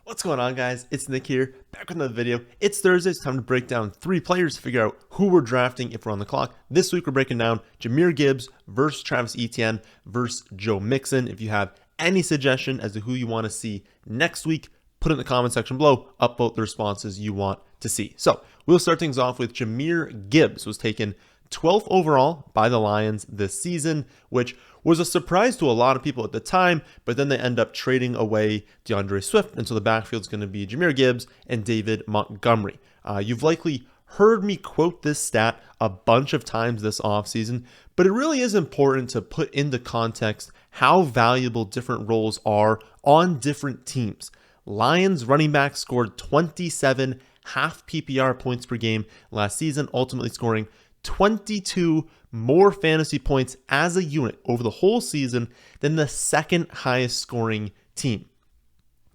What's going on, guys? It's Nick here, back with another video. It's Thursday. It's time to break down 3 players to figure out who we're drafting if we're on the clock. This week, we're breaking down Jahmyr Gibbs versus Travis Etienne versus Joe Mixon. If you have any suggestion as to who you want to see next week, put it in the comment section below. Upvote the responses you want to see. So we'll start things off with Jahmyr Gibbs, was taken 12th overall by the Lions this season, which was a surprise to a lot of people at the time, but then they end up trading away DeAndre Swift, and so the backfield's going to be Jahmyr Gibbs and David Montgomery. You've likely heard me quote this stat a bunch of times this offseason, but it really is important to put into context how valuable different roles are on different teams. Lions running back scored 27 half PPR points per game last season, ultimately scoring 22 more fantasy points as a unit over the whole season than the second highest scoring team.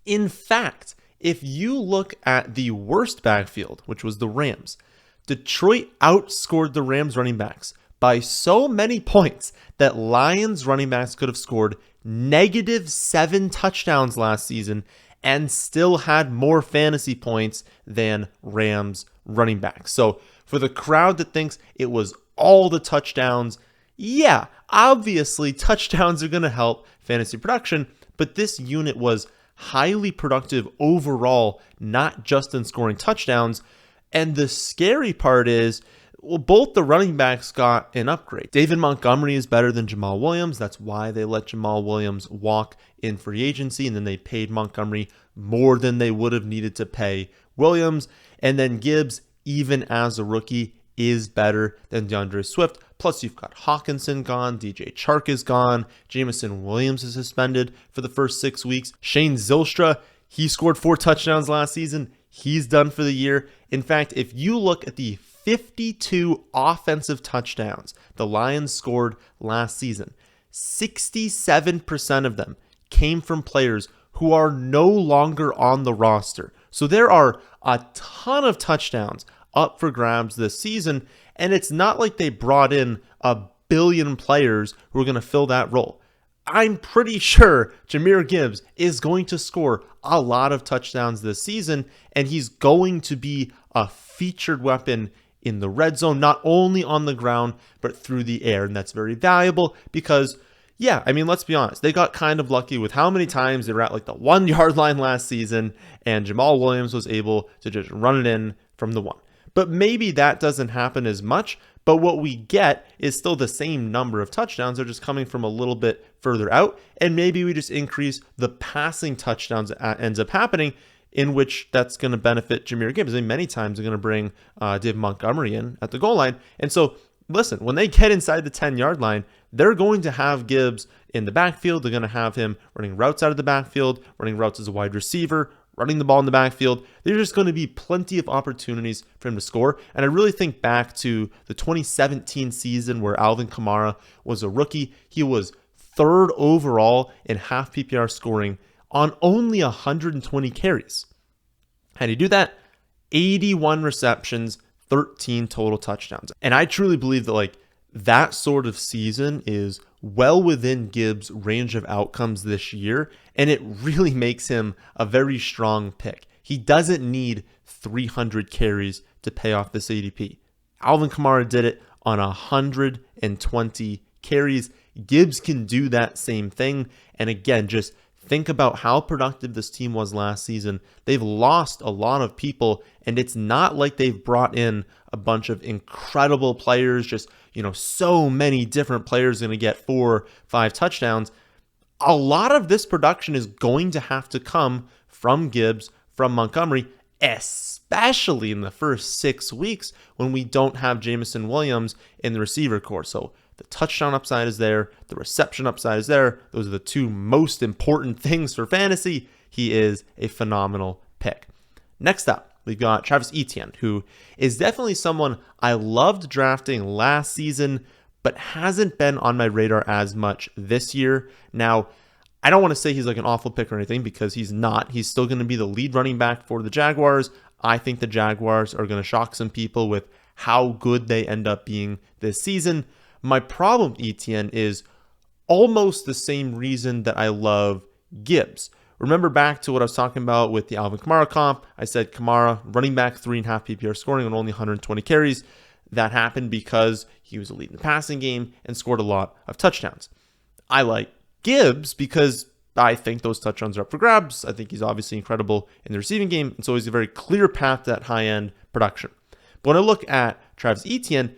In fact, if you look at the worst backfield, which was the Rams, Detroit outscored the Rams running backs by so many points that Lions running backs could have scored -7 touchdowns last season and still had more fantasy points than Rams running backs. So for the crowd that thinks it was all the touchdowns, yeah, obviously touchdowns are going to help fantasy production, but this unit was highly productive overall, not just in scoring touchdowns. And the scary part is, well, both the running backs got an upgrade. David Montgomery is better than Jamal Williams. That's why they let Jamal Williams walk in free agency, and then they paid Montgomery more than they would have needed to pay Williams. And then Gibbs, even as a rookie, is better than DeAndre Swift. Plus, you've got Hawkinson gone, DJ Chark is gone, Jameson Williams is suspended for the first 6 weeks. Shane Zylstra, he scored 4 touchdowns last season. He's done for the year. In fact, if you look at the 52 offensive touchdowns the Lions scored last season, 67% of them came from players who are no longer on the roster. So there are a ton of touchdowns up for grabs this season, and it's not like they brought in a billion players who are going to fill that role. I'm pretty sure Jahmyr Gibbs is going to score a lot of touchdowns this season, and he's going to be a featured weapon in the red zone, not only on the ground, but through the air. And that's very valuable because, yeah, I mean, let's be honest. They got kind of lucky with how many times they were at like the 1 yard line last season, and Jamal Williams was able to just run it in from the 1. But maybe that doesn't happen as much, but what we get is still the same number of touchdowns. They're just coming from a little bit further out, and maybe we just increase the passing touchdowns that ends up happening, in which that's going to benefit Jahmyr Gibbs. I mean, many times they're going to bring David Montgomery in at the goal line. And so, listen, when they get inside the 10-yard line, they're going to have Gibbs in the backfield. They're going to have him running routes out of the backfield, running routes as a wide receiver, running the ball in the backfield. There's just going to be plenty of opportunities for him to score. And I really think back to the 2017 season where Alvin Kamara was a rookie. He was 3rd overall in half PPR scoring on only 120 carries. How do you do that? 81 receptions, 13 total touchdowns. And I truly believe that that sort of season is well within Gibbs' range of outcomes this year, and it really makes him a very strong pick. He doesn't need 300 carries to pay off this ADP. Alvin Kamara did it on 120 carries. Gibbs can do that same thing. And again, just think about how productive this team was last season. They've lost a lot of people, and it's not like they've brought in a bunch of incredible players, just, so many different players going to get 4, 5 touchdowns. A lot of this production is going to have to come from Gibbs, from Montgomery, especially in the first 6 weeks when we don't have Jameson Williams in the receiver corps. So the touchdown upside is there. The reception upside is there. Those are the 2 most important things for fantasy. He is a phenomenal pick. Next up, we've got Travis Etienne, who is definitely someone I loved drafting last season, but hasn't been on my radar as much this year. Now, I don't want to say he's like an awful pick or anything, because he's not. He's still going to be the lead running back for the Jaguars. I think the Jaguars are going to shock some people with how good they end up being this season. My problem with Etienne is almost the same reason that I love Gibbs, remember back to what I was talking about with the Alvin Kamara comp. I said Kamara, running back, 3.5 PPR scoring on only 120 carries. That happened because he was a lead in the passing game and scored a lot of touchdowns. I like Gibbs because I think those touchdowns are up for grabs. I think he's obviously incredible in the receiving game, and so he's a very clear path to that high-end production. But when I look at Travis Etienne,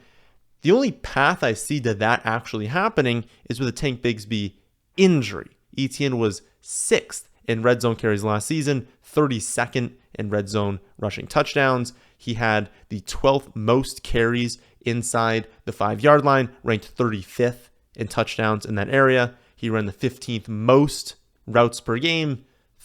the only path I see to that actually happening is with a Tank Bigsby injury. Etienne was 6th in red zone carries last season, 32nd in red zone rushing touchdowns. He had the 12th most carries inside the 5-yard line, ranked 35th in touchdowns in that area. He ran the 15th most routes per game,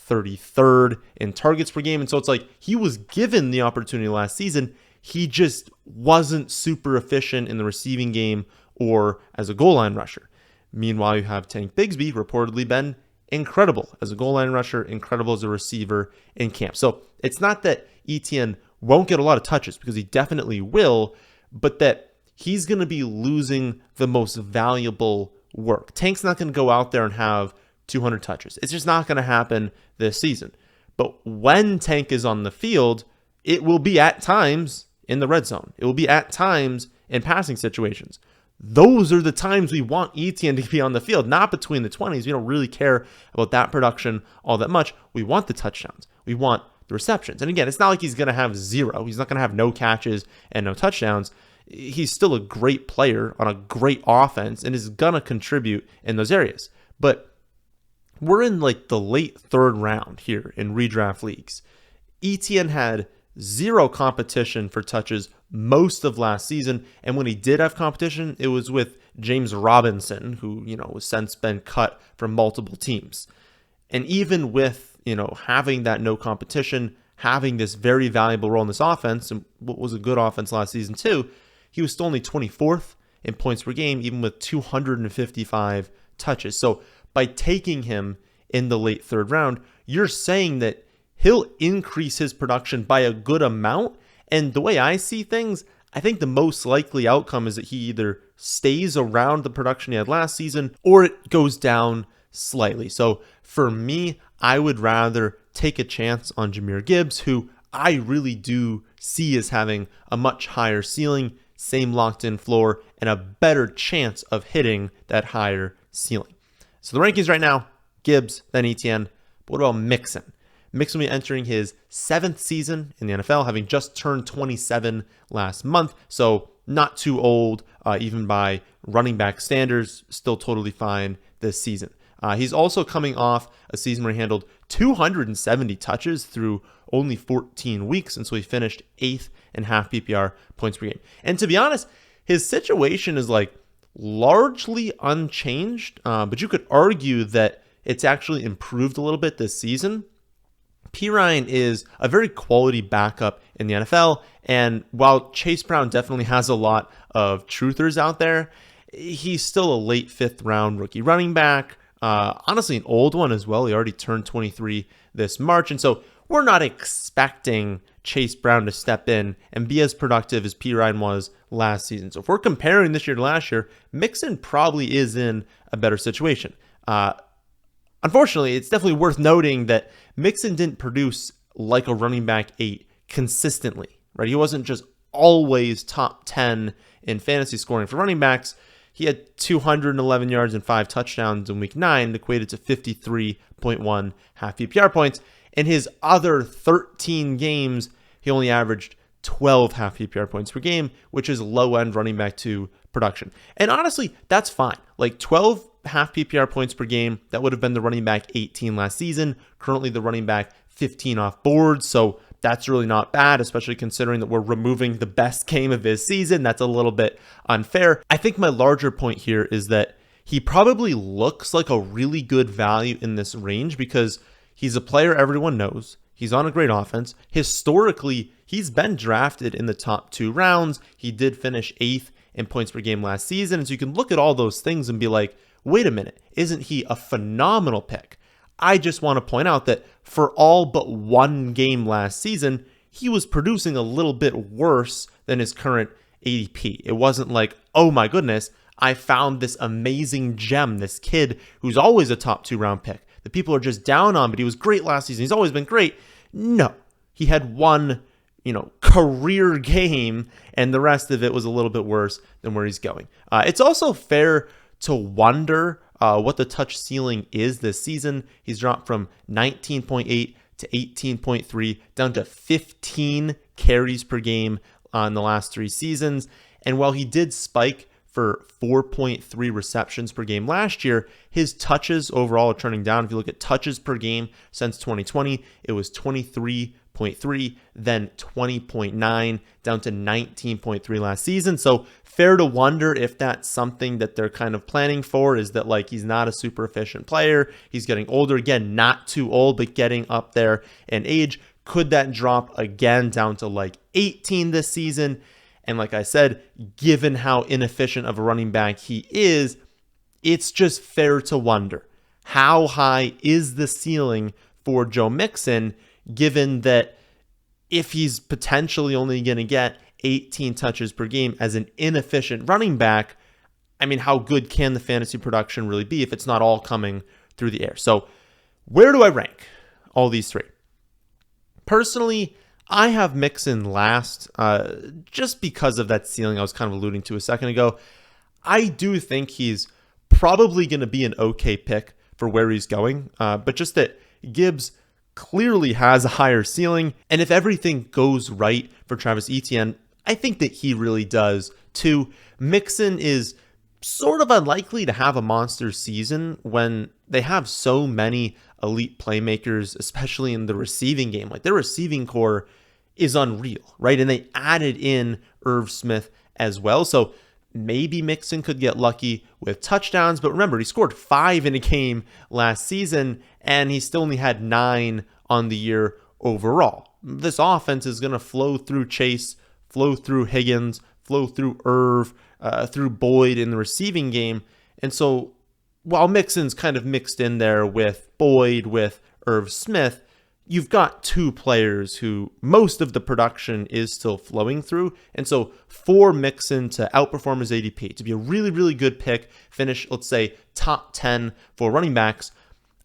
33rd in targets per game. And so it's like he was given the opportunity last season. He just wasn't super efficient in the receiving game or as a goal line rusher. Meanwhile, you have Tank Bigsby reportedly been incredible as a goal line rusher, incredible as a receiver in camp. So it's not that Etienne won't get a lot of touches, because he definitely will, but that he's going to be losing the most valuable work. Tank's not going to go out there and have 200 touches. It's just not going to happen this season. But when Tank is on the field, it will be at times in the red zone. It will be at times in passing situations. Those are the times we want Etienne to be on the field, not between the 20s. We don't really care about that production all that much. We want the touchdowns. We want the receptions. And again, it's not like he's going to have 0. He's not going to have no catches and no touchdowns. He's still a great player on a great offense and is going to contribute in those areas. But we're in like the late 3rd round here in redraft leagues. Etienne had 0 competition for touches most of last season, and when he did have competition, it was with James Robinson, who, was since been cut from multiple teams. And even with, having that no competition, having this very valuable role in this offense, and what was a good offense last season too, he was still only 24th in points per game, even with 255 touches. So by taking him in the late 3rd round, you're saying that he'll increase his production by a good amount. And the way I see things, I think the most likely outcome is that he either stays around the production he had last season or it goes down slightly. So for me, I would rather take a chance on Jahmyr Gibbs, who I really do see as having a much higher ceiling, same locked-in floor, and a better chance of hitting that higher ceiling. So the rankings right now, Gibbs, then Etienne. But what about Mixon? Mixon will be entering his 7th season in the NFL, having just turned 27 last month. So not too old, even by running back standards, still totally fine this season. He's also coming off a season where he handled 270 touches through only 14 weeks, and so he finished 8th in half PPR points per game. And to be honest, his situation is like largely unchanged, but you could argue that it's actually improved a little bit this season. Pirine is a very quality backup in the NFL, and while Chase Brown definitely has a lot of truthers out there, he's still a late 5th round rookie running back. Honestly, an old one as well. He already turned 23 this March, and so we're not expecting Chase Brown to step in and be as productive as Pirine was last season. So if we're comparing this year to last year, Mixon probably is in a better situation. Unfortunately, it's definitely worth noting that Mixon didn't produce like a running back 8 consistently, right? He wasn't just always top 10 in fantasy scoring for running backs. He had 211 yards and 5 touchdowns in week 9, equated to 53.1 half PPR points. In his other 13 games, he only averaged 12 half PPR points per game, which is low-end running back 2 production. And honestly, that's fine. Like 12 half PPR points per game, that would have been the running back 18 last season. Currently the running back 15 off board, so that's really not bad, especially considering that we're removing the best game of his season. That's a little bit unfair. I think my larger point here is that he probably looks like a really good value in this range because he's a player everyone knows. He's on a great offense. Historically, he's been drafted in the top 2 rounds. He did finish 8th in points per game last season. And so you can look at all those things and be like, wait a minute, isn't he a phenomenal pick? I just want to point out that for all but one game last season, he was producing a little bit worse than his current ADP. It wasn't like, oh my goodness, I found this amazing gem, this kid who's always a top 2 round pick. that people are just down on, but he was great last season. He's always been great. No, he had one, career game, and the rest of it was a little bit worse than where he's going. It's also fair to wonder what the touch ceiling is this season. He's dropped from 19.8 to 18.3, down to 15 carries per game in the last 3 seasons. And while he did spike for 4.3 receptions per game last year, his touches overall are trending down. If you look at touches per game since 2020, it was 23.3, then 20.9, down to 19.3 last season. So fair to wonder if that's something that they're kind of planning for, is that like he's not a super efficient player. He's getting older. Again, not too old, but getting up there in age. Could that drop again down to like 18 this season? And like I said, given how inefficient of a running back he is, it's just fair to wonder, how high is the ceiling for Joe Mixon, given that if he's potentially only going to get 18 touches per game as an inefficient running back, I mean, how good can the fantasy production really be if it's not all coming through the air? So where do I rank all these 3? Personally, I have Mixon last, just because of that ceiling I was kind of alluding to a second ago. I do think he's probably going to be an okay pick for where he's going, but just that Gibbs clearly has a higher ceiling, and if everything goes right for Travis Etienne, I think that he really does too. Mixon is sort of unlikely to have a monster season when they have so many elite playmakers, especially in the receiving game. Like, their receiving core is unreal, right? And they added in Irv Smith as well. So maybe Mixon could get lucky with touchdowns, but remember, he scored 5 in a game last season, and he still only had 9 on the year overall. This offense is going to flow through Chase, flow through Higgins, flow through Irv, through Boyd in the receiving game. And so while Mixon's kind of mixed in there with Boyd, with Irv Smith, you've got 2 players who most of the production is still flowing through. And so for Mixon to outperform his ADP, to be a really, really good pick, finish, let's say, top 10 for running backs,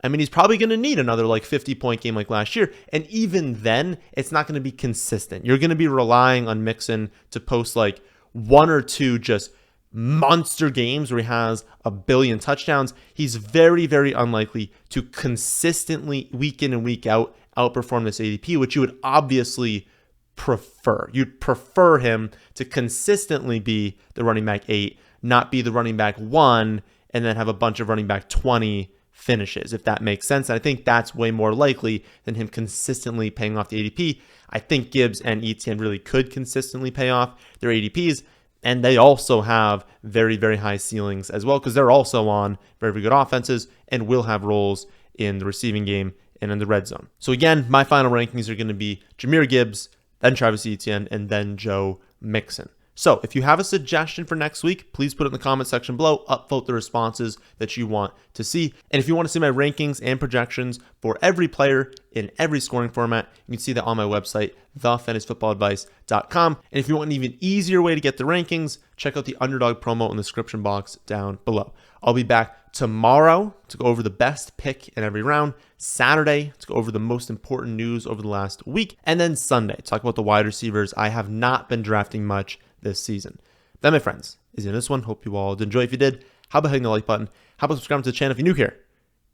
I mean, he's probably going to need another like 50-point game like last year. And even then, it's not going to be consistent. You're going to be relying on Mixon to post like 1 or 2 just monster games where he has a billion touchdowns. He's very, very unlikely to consistently, week in and week out, outperform this ADP, which you would obviously prefer. You'd prefer him to consistently be the running back 8, not be the running back 1, and then have a bunch of running back 20 finishes, if that makes sense. And I think that's way more likely than him consistently paying off the ADP. I think Gibbs and Etienne really could consistently pay off their ADPs, and they also have very, very high ceilings as well, because they're also on very, very good offenses and will have roles in the receiving game and in the red zone. So again, my final rankings are going to be Jahmyr Gibbs, then Travis Etienne, and then Joe Mixon. So if you have a suggestion for next week, please put it in the comment section below. Upvote the responses that you want to see. And if you want to see my rankings and projections for every player in every scoring format, you can see that on my website, thefantasyfootballadvice.com. And if you want an even easier way to get the rankings, check out the Underdog promo in the description box down below. I'll be back tomorrow to go over the best pick in every round, Saturday to go over the most important news over the last week, and then Sunday to talk about the wide receivers. I have not been drafting much this season. That, my friends, is in this one. Hope you all did enjoy. If you did, how about hitting the like button? How about subscribing to the channel if you're new here?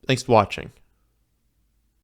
Thanks for watching.